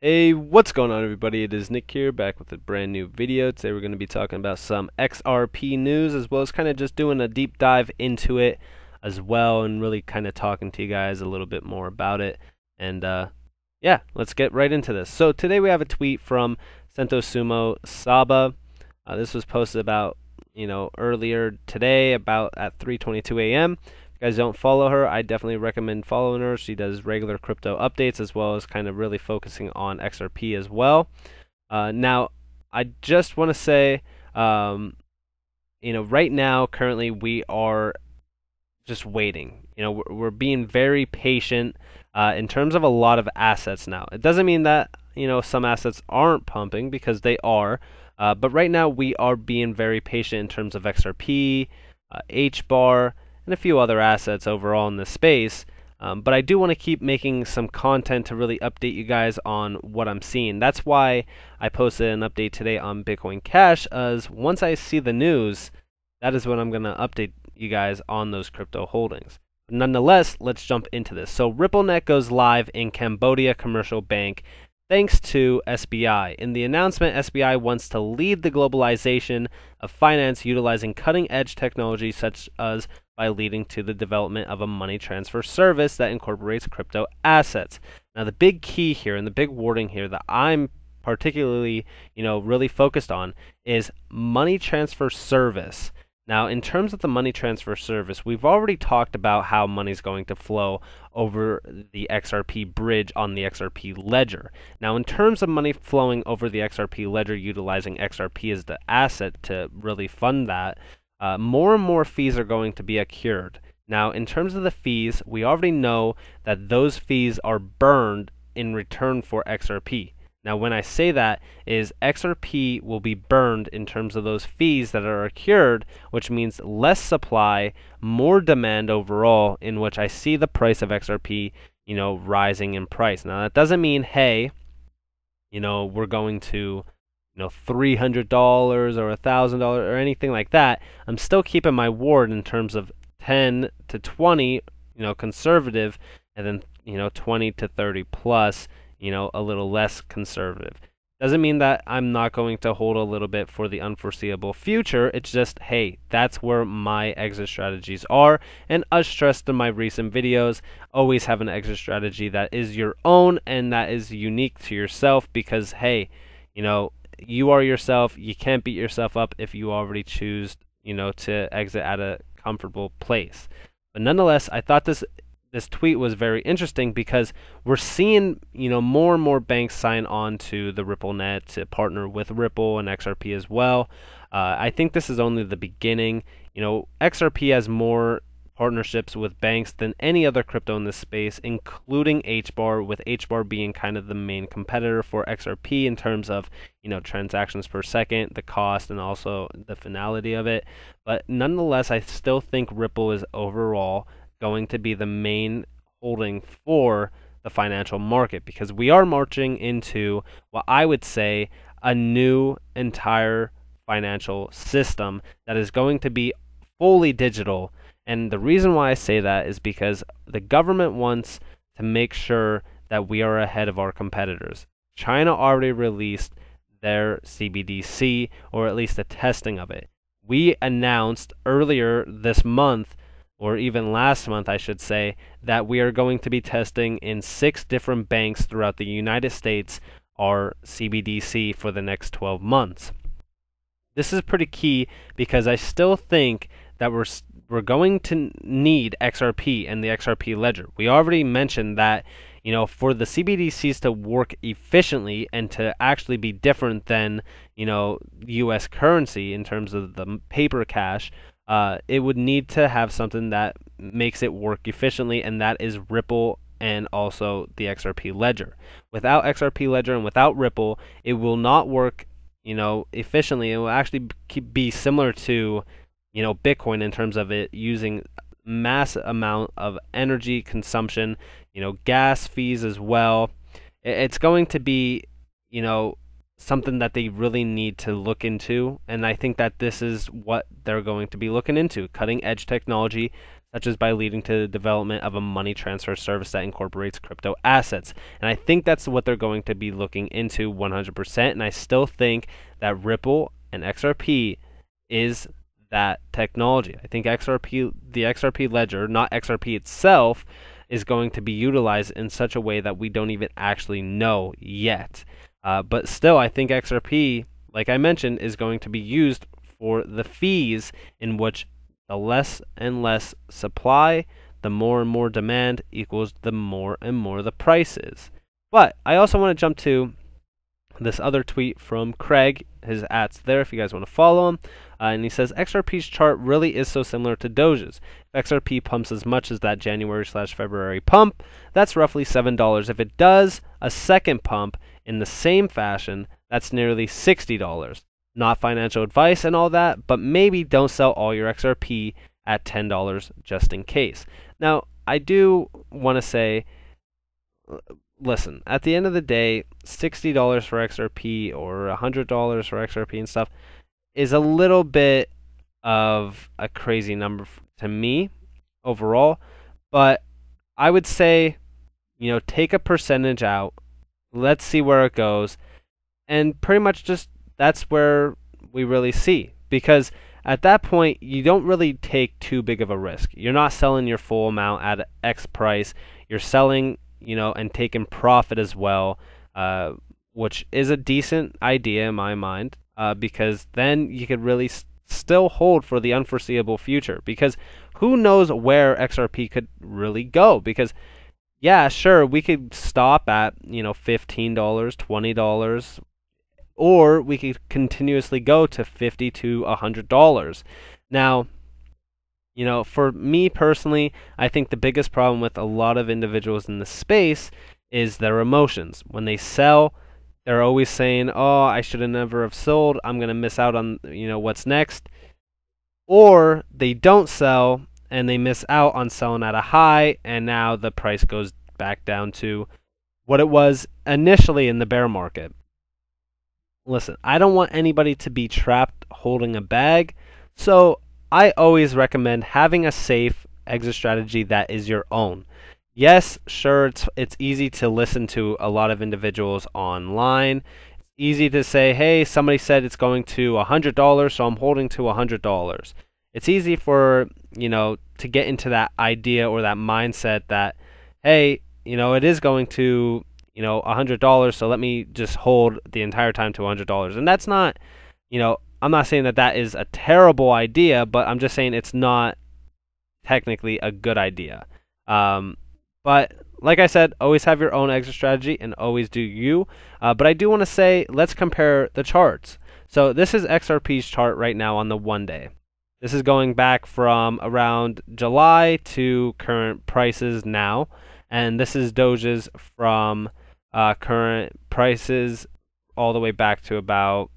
Hey, what's going on everybody? It is Nick here, back with a brand new video. Today we're going to be talking about some XRP news, as well as kind of just doing a deep dive into it as well, and really kind of talking to you guys a little bit more about it. And yeah, let's get right into this. So today we have a tweet from Sentosumo Saba. This was posted about, earlier today, about at 3:22 a.m. You guys don't follow her, I definitely recommend following her. She does regular crypto updates, as well as kind of really focusing on XRP as well. Now, I just want to say, right now, currently, we are just waiting. We're being very patient in terms of a lot of assets now. It doesn't mean that, some assets aren't pumping, because they are. But right now, we are being very patient in terms of XRP, HBAR, and a few other assets overall in this space. But I do want to keep making some content to really update you guys on what I'm seeing. That's why I posted an update today on Bitcoin Cash, as once I see the news, that is when I'm going to update you guys on those crypto holdings. Nonetheless, let's jump into this. So RippleNet goes live in Cambodia Commercial Bank thanks to SBI. In the announcement, SBI wants to lead the globalization of finance utilizing cutting-edge technology such as by leading to the development of a money transfer service that incorporates crypto assets. Now, the big key here and the big wording here that I'm particularly, really focused on is money transfer service. Now, in terms of the money transfer service, we've already talked about how money's going to flow over the XRP bridge on the XRP ledger. Now, in terms of money flowing over the XRP ledger utilizing XRP as the asset to really fund that, more and more fees are going to be accrued. Now, in terms of the fees, we already know that those fees are burned in return for XRP. Now, when I say that, is XRP will be burned in terms of those fees that are accrued, which means less supply, more demand overall, in which I see the price of XRP, rising in price. Now, that doesn't mean, hey, we're going to, $300 or $1,000 or anything like that. I'm still keeping my word in terms of 10 to 20, conservative, and then, 20 to 30 plus, a little less conservative. Doesn't mean that I'm not going to hold a little bit for the unforeseeable future. It's just, hey, that's where my exit strategies are. And as stressed in my recent videos, always have an exit strategy that is your own and that is unique to yourself, because, hey, you are yourself. You can't beat yourself up if you already choose, to exit at a comfortable place. But nonetheless, I thought this tweet was very interesting, because we're seeing, more and more banks sign on to the RippleNet to partner with Ripple and XRP as well. I think this is only the beginning. XRP has more partnerships with banks than any other crypto in this space, including HBAR, with HBAR being kind of the main competitor for XRP in terms of, transactions per second, the cost, and also the finality of it. But nonetheless, I still think Ripple is overall going to be the main holding for the financial market, because we are marching into what I would say a new entire financial system that is going to be fully digital. And the reason why I say that is because the government wants to make sure that we are ahead of our competitors. China already released their CBDC, or at least the testing of it. We announced earlier this month, or even last month, I should say, that we are going to be testing in 6 different banks throughout the United States our CBDC for the next 12 months. This is pretty key, because I still think that we're going to need XRP and the XRP ledger. We already mentioned that, for the CBDCs to work efficiently and to actually be different than, US currency in terms of the paper cash, it would need to have something that makes it work efficiently, and that is Ripple and also the XRP ledger. Without XRP ledger and without Ripple, it will not work, efficiently. It will actually be similar to, Bitcoin in terms of it using mass amount of energy consumption, gas fees as well. It's going to be, something that they really need to look into, and I think that this is what they're going to be looking into: cutting edge technology such as by leading to the development of a money transfer service that incorporates crypto assets. And I think that's what they're going to be looking into 100%. And I still think that Ripple and XRP is that technology. I think XRP, the XRP ledger, not XRP itself, is going to be utilized in such a way that we don't even actually know yet. But still, I think XRP, like I mentioned, is going to be used for the fees, in which the less and less supply, the more and more demand equals the more and more the price is. But I also want to jump to this other tweet from Craig. His at's there if you guys want to follow him. And he says, XRP's chart really is so similar to Doge's. If XRP pumps as much as that January/February pump, that's roughly $7. If it does a second pump in the same fashion, that's nearly $60. Not financial advice and all that, but maybe don't sell all your XRP at $10 just in case. Now, I do want to say, listen, at the end of the day, $60 for XRP or $100 for XRP and stuff is a little bit of a crazy number to me overall. But I would say, take a percentage out. Let's see where it goes. And pretty much just that's where we really see. Because at that point, you don't really take too big of a risk. You're not selling your full amount at X price. You're selling, and taking profit as well, which is a decent idea in my mind, because then you could really still hold for the unforeseeable future. Because who knows where XRP could really go? Because yeah, sure, we could stop at $15, $20, or we could continuously go to $50 to $100. Now, for me personally, I think the biggest problem with a lot of individuals in the space is their emotions. When they sell, they're always saying, "Oh, I should have never have sold. I'm going to miss out on, what's next." Or they don't sell and they miss out on selling at a high, and now the price goes back down to what it was initially in the bear market. Listen, I don't want anybody to be trapped holding a bag, so I always recommend having a safe exit strategy that is your own. Yes, sure, it's easy to listen to a lot of individuals online. It's easy to say, hey, somebody said it's going to $100, so I'm holding to $100. It's easy for, to get into that idea or that mindset that, hey, it is going to, $100, so let me just hold the entire time to $100. And that's not, I'm not saying that that is a terrible idea, but I'm just saying it's not technically a good idea. But like I said, always have your own exit strategy and always do you. But I do want to say, let's compare the charts. So this is XRP's chart right now on the 1 day. This is going back from around July to current prices now. And this is Doge's from current prices all the way back to about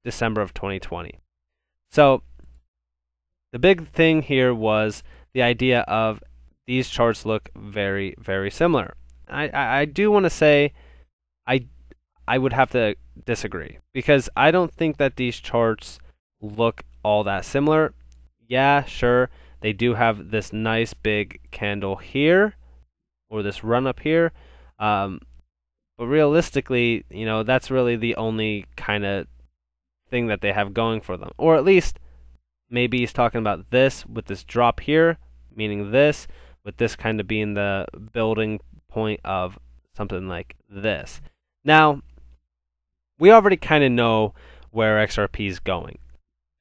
December of 2020. So the big thing here was the idea of these charts look very, very similar. I do want to say I would have to disagree, because I don't think that these charts look all that similar. Yeah, sure, they do have this nice big candle here, or this run up here, but realistically, that's really the only kind of thing that they have going for them. Or at least maybe he's talking about this with this drop here, meaning this, with this kind of being the building point of something like this. Now, we already kind of know where XRP is going.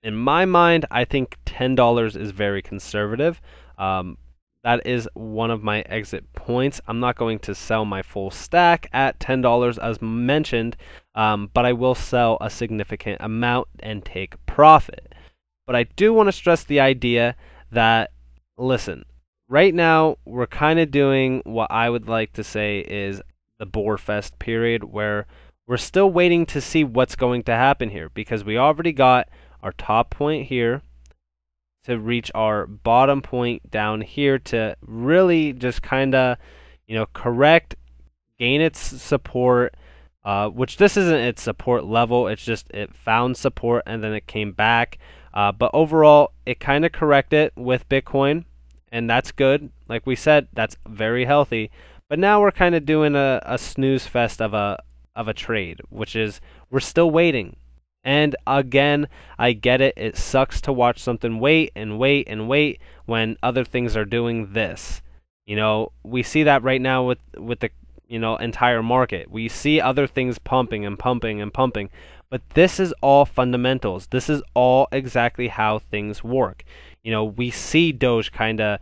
In my mind, I think $10 is very conservative. That is one of my exit points. I'm not going to sell my full stack at $10 as mentioned, but I will sell a significant amount and take profit. But I do want to stress the idea that, listen, right now we're kind of doing what I would like to say is the Boar Fest period, where we're still waiting to see what's going to happen here, because we already got our top point here to reach our bottom point down here to really just kind of, correct, gain its support, which this isn't its support level, it's just it found support and then it came back. But overall, it kind of corrected with Bitcoin, and that's good. Like we said, that's very healthy. But now we're kind of doing a snooze fest of a trade, which is we're still waiting. And again, I get it. It sucks to watch something wait and wait and wait when other things are doing this. We see that right now with the entire market. We see other things pumping and pumping and pumping. But this is all fundamentals. This is all exactly how things work. We see Doge kind of,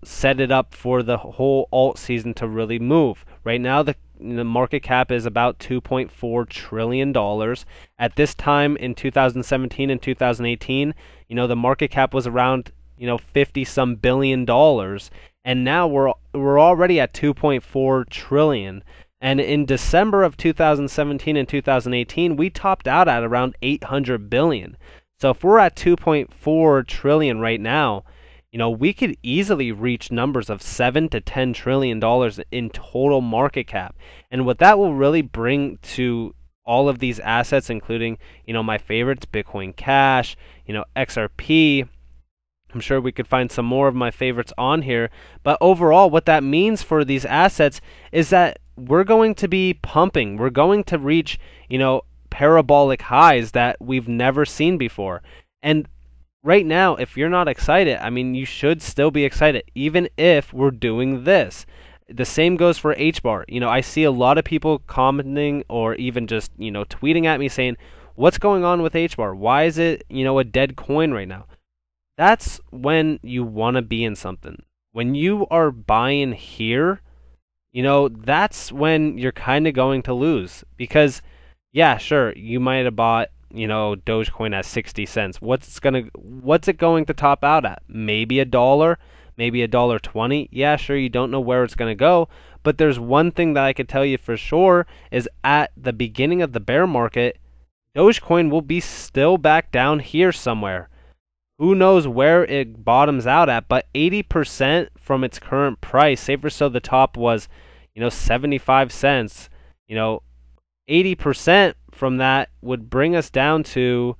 set it up for the whole alt season to really move. Right now, the market cap is about $2.4 trillion. At this time in 2017 and 2018, the market cap was around, 50 some billion dollars. And now we're already at 2.4 trillion. And in December of 2017 and 2018, we topped out at around 800 billion. So if we're at 2.4 trillion right now, we could easily reach numbers of 7 to 10 trillion dollars in total market cap. And what that will really bring to all of these assets, including, my favorites, Bitcoin Cash, XRP, I'm sure we could find some more of my favorites on here. But overall, what that means for these assets is that we're going to be pumping. We're going to reach, parabolic highs that we've never seen before. And right now, if you're not excited, you should still be excited, even if we're doing this. The same goes for HBAR. I see a lot of people commenting or even just, tweeting at me saying, what's going on with HBAR? Why is it, a dead coin right now? That's when you want to be in something. When you are buying here, that's when you're kind of going to lose. Because, yeah, sure, you might have bought, Dogecoin at 60 cents. What's it going to top out at? Maybe $1, maybe $1.20. Yeah, sure, you don't know where it's going to go. But there's one thing that I could tell you for sure is at the beginning of the bear market, Dogecoin will be still back down here somewhere. Who knows where it bottoms out at, but 80% from its current price, say for so the top was, 75 cents, 80% from that would bring us down to,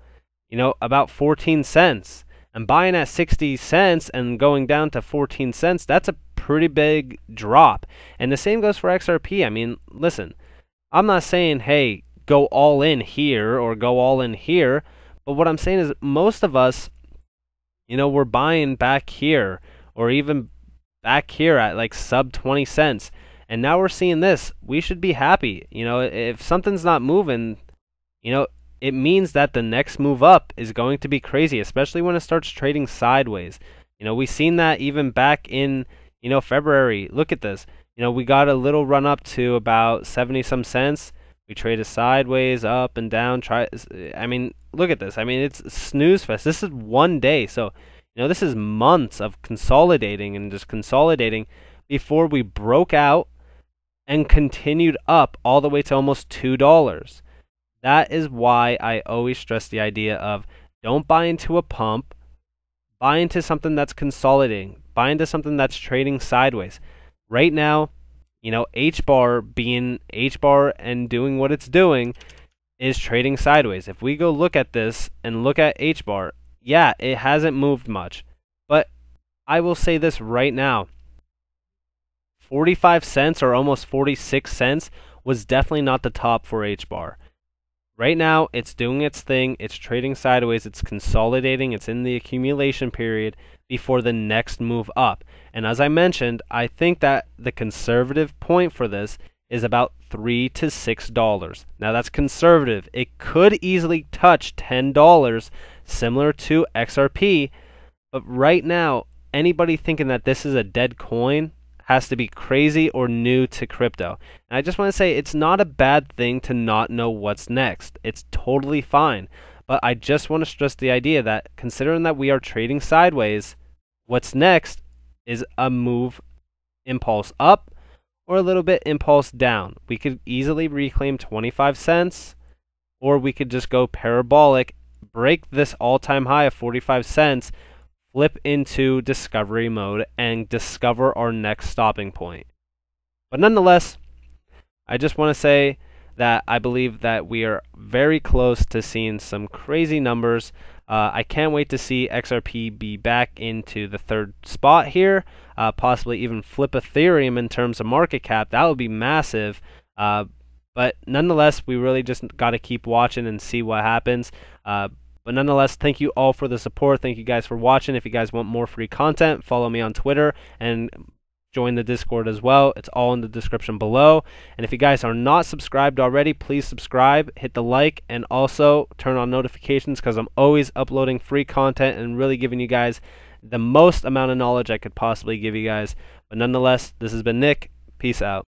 about 14 cents. And buying at 60 cents and going down to 14 cents, that's a pretty big drop. And the same goes for XRP. Listen, I'm not saying, hey, go all in here or go all in here. But what I'm saying is most of us, we're buying back here or even back here at like sub 20 cents. And now we're seeing this. We should be happy. If something's not moving, it means that the next move up is going to be crazy, especially when it starts trading sideways. We've seen that even back in, February. Look at this. We got a little run up to about 70 some cents. We traded sideways, up and down. Look at this. It's snooze fest. This is one day. So, this is months of consolidating and just consolidating before we broke out and continued up all the way to almost $2. That is why I always stress the idea of don't buy into a pump, buy into something that's consolidating, buy into something that's trading sideways. Right now, HBAR being HBAR and doing what it's doing is trading sideways. If we go look at this and look at HBAR, yeah, it hasn't moved much. But I will say this right now. 45 cents or almost 46 cents was definitely not the top for HBAR. Right now, it's doing its thing. It's trading sideways. It's consolidating. It's in the accumulation period before the next move up. And as I mentioned, I think that the conservative point for this is about $3 to $6. Now, that's conservative. It could easily touch $10, similar to XRP. But right now, anybody thinking that this is a dead coin has to be crazy or new to crypto. And I just want to say it's not a bad thing to not know what's next. It's totally fine. But I just want to stress the idea that considering that we are trading sideways, what's next is a move impulse up or a little bit impulse down. We could easily reclaim 25 cents or we could just go parabolic, break this all-time high of 45 cents, flip into discovery mode and discover our next stopping point. But nonetheless, I just want to say that I believe that we are very close to seeing some crazy numbers I can't wait to see XRP be back into the third spot here, possibly even flip Ethereum in terms of market cap. That would be massive. But nonetheless, we really just got to keep watching and see what happens. But nonetheless, thank you all for the support. Thank you guys for watching. If you guys want more free content, follow me on Twitter and join the Discord as well. It's all in the description below. And if you guys are not subscribed already, please subscribe, hit the like, and also turn on notifications, because I'm always uploading free content and really giving you guys the most amount of knowledge I could possibly give you guys. But nonetheless, this has been Nick. Peace out.